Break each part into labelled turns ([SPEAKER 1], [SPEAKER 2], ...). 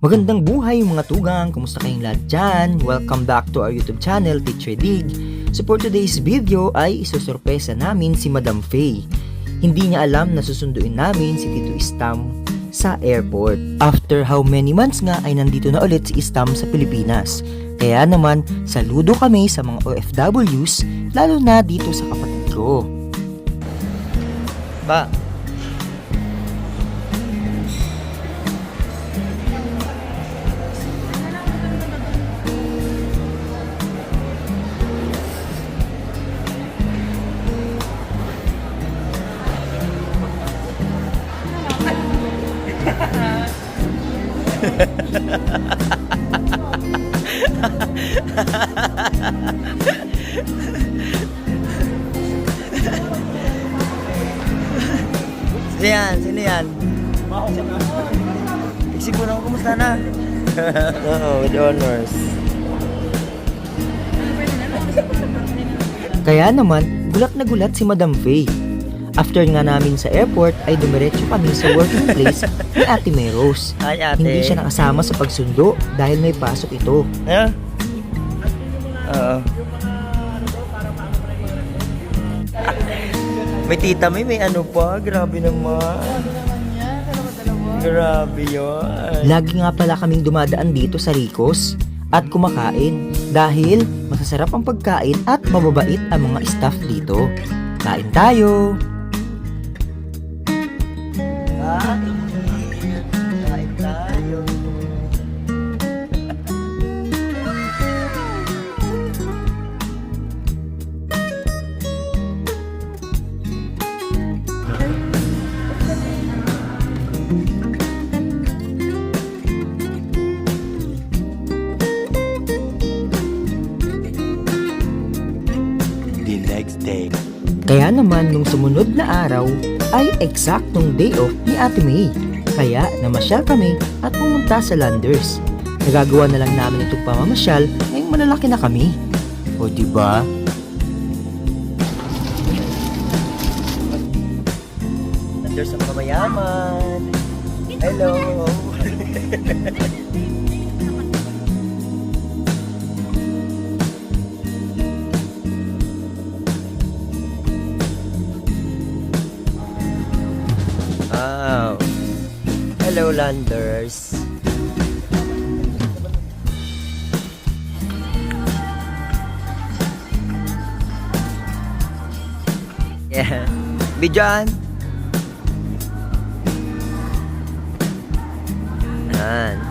[SPEAKER 1] Magandang buhay mga tugang! Kumusta kayong lahat dyan? Welcome back to our YouTube channel, Teacher Dig. So for today's video ay isusurpresa namin si Madam Faye. Hindi niya alam na susunduin namin si Tito Istam sa airport. After how many months nga ay nandito na ulit si Istam sa Pilipinas. Kaya naman, saludo kami sa mga OFWs, lalo na dito sa kapatid ko. Ba? Sino yan? Isip ko na kumusta na? Oo, with honors. Kaya naman, gulat na gulat si Madam Faye. After nga namin sa airport ay dumiretso kami sa working place ni Ate Meros.
[SPEAKER 2] Hi, ate.
[SPEAKER 1] Hindi siya nakasama sa pagsundo dahil may pasok ito.
[SPEAKER 2] Yeah? Oo. May tita may ano pa. Grabe naman. Grabe yun.
[SPEAKER 1] Lagi nga pala kaming dumadaan dito sa Ricos at kumakain dahil masasarap ang pagkain at mababait ang mga staff dito. Kain tayo!
[SPEAKER 2] Kain tayo. The next day.
[SPEAKER 1] Kaya naman nung sumunod na araw ay eksaktong day off ni Ate May. Kaya namasyal kami at pumunta sa Landers. Nagagawa na lang namin itong pamamasyal ngayong malalaki na kami. O diba?
[SPEAKER 2] Landers ang mga mayaman. Hello. Wow. Hello, Landers. Yeah. Bidyan. Yan.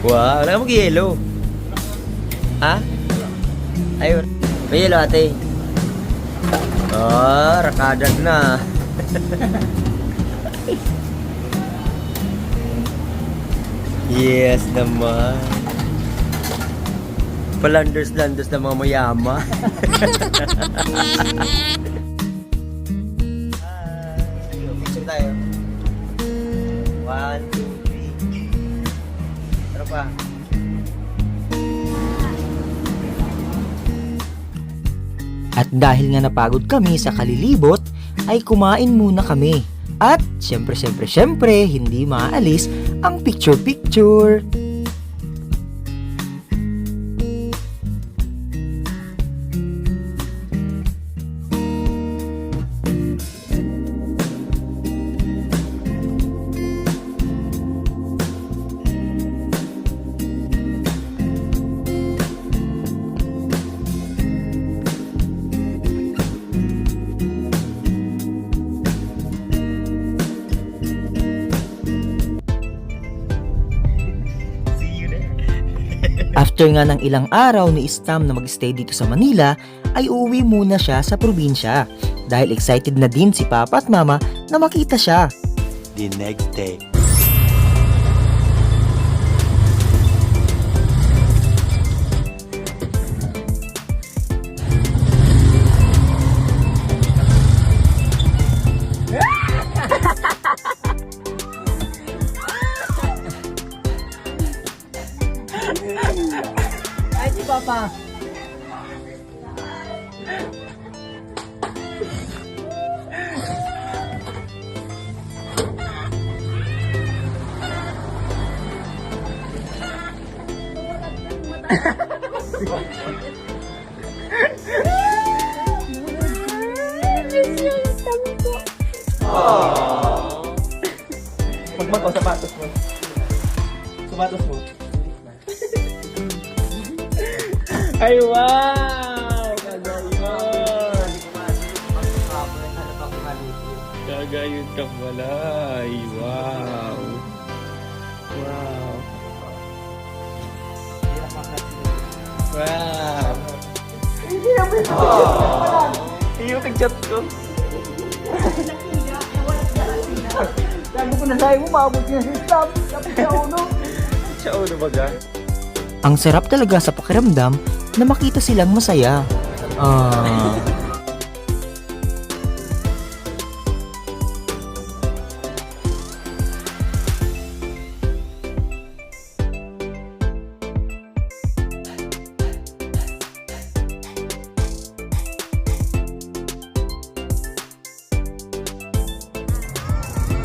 [SPEAKER 2] Wow, wala mong yelo. Ha? Ayun. May yelo, ate. Oh, rakadag na. Yes naman. Palanders na mga mayama. Picture tayo. 1, 2, 3. Ano pa?
[SPEAKER 1] At dahil nga napagod kami sa kalilibot, ay kumain muna kami. At syempre, hindi maaalis ang picture-picture. After nga ng ilang araw ni Istam na mag-stay dito sa Manila, ay uuwi muna siya sa probinsya dahil excited na din si Papa at Mama na makita siya.
[SPEAKER 2] The next day.
[SPEAKER 1] Magmag o sapatos mo. Sapatos mo.
[SPEAKER 3] Ay, wow! Kagayon! Kagayon ka pala. Ay, wow! Wow! Wow!
[SPEAKER 1] Iyo kag-chat ko. Sabi ko na sa'yo mo, maabot niya si Stam. Tapos siya uno.
[SPEAKER 3] Siya uno baga?
[SPEAKER 1] Ang sarap talaga sa pakiramdam na makita silang masaya.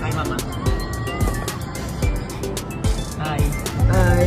[SPEAKER 3] Hi, mama.
[SPEAKER 1] Hi. Hi.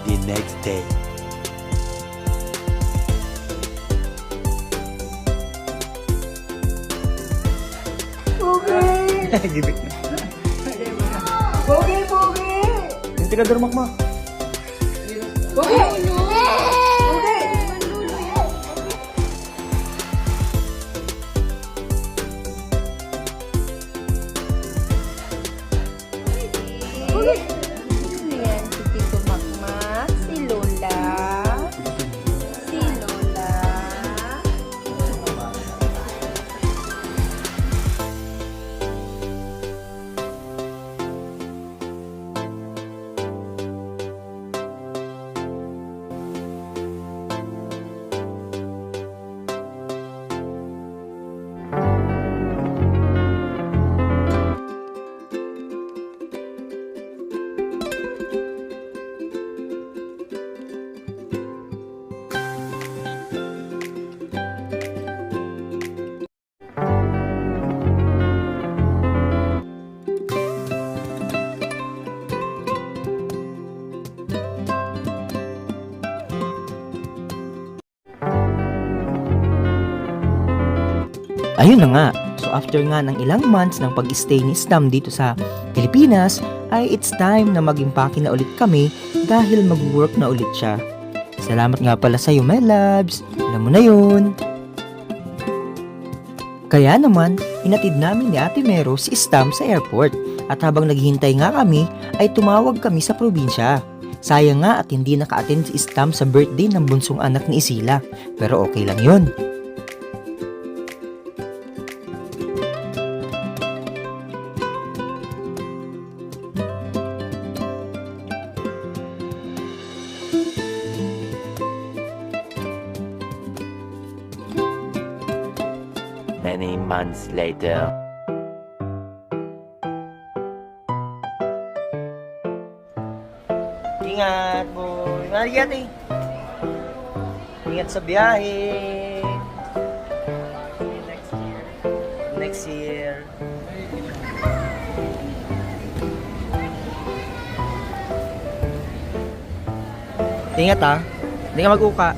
[SPEAKER 4] The next day.
[SPEAKER 3] Gibik na.
[SPEAKER 1] Pogi, pogi!
[SPEAKER 3] Yung tinadarmak mo.
[SPEAKER 1] Pogi!
[SPEAKER 5] Ayan, si Tito Makmak, si Lola. Si Lola.
[SPEAKER 1] Ayun na nga. So after nga ng ilang months ng pag-stay ni Stam dito sa Pilipinas, ay it's time na mag-impake na ulit kami dahil mag-work na ulit siya. Salamat nga pala sa'yo, my loves. Alam mo na yun. Kaya naman, hinatid namin ni Ate Mero si Stam sa airport. At habang naghihintay nga kami, ay tumawag kami sa probinsya. Sayang nga at hindi naka-attend si Stam sa birthday ng bunsong anak ni Isila. Pero okay lang yun.
[SPEAKER 4] Many months later.
[SPEAKER 1] Ingat, boy. Ingat eh. Ingat sa biyahe. Next year. Ingat ah. Hindi ka mag-uka.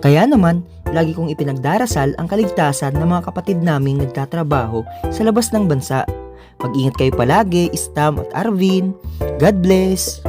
[SPEAKER 1] Kaya naman, lagi kong ipinagdarasal ang kaligtasan ng mga kapatid naming nagtatrabaho sa labas ng bansa. Mag-ingat kayo palagi, Stam at Arvin. God bless!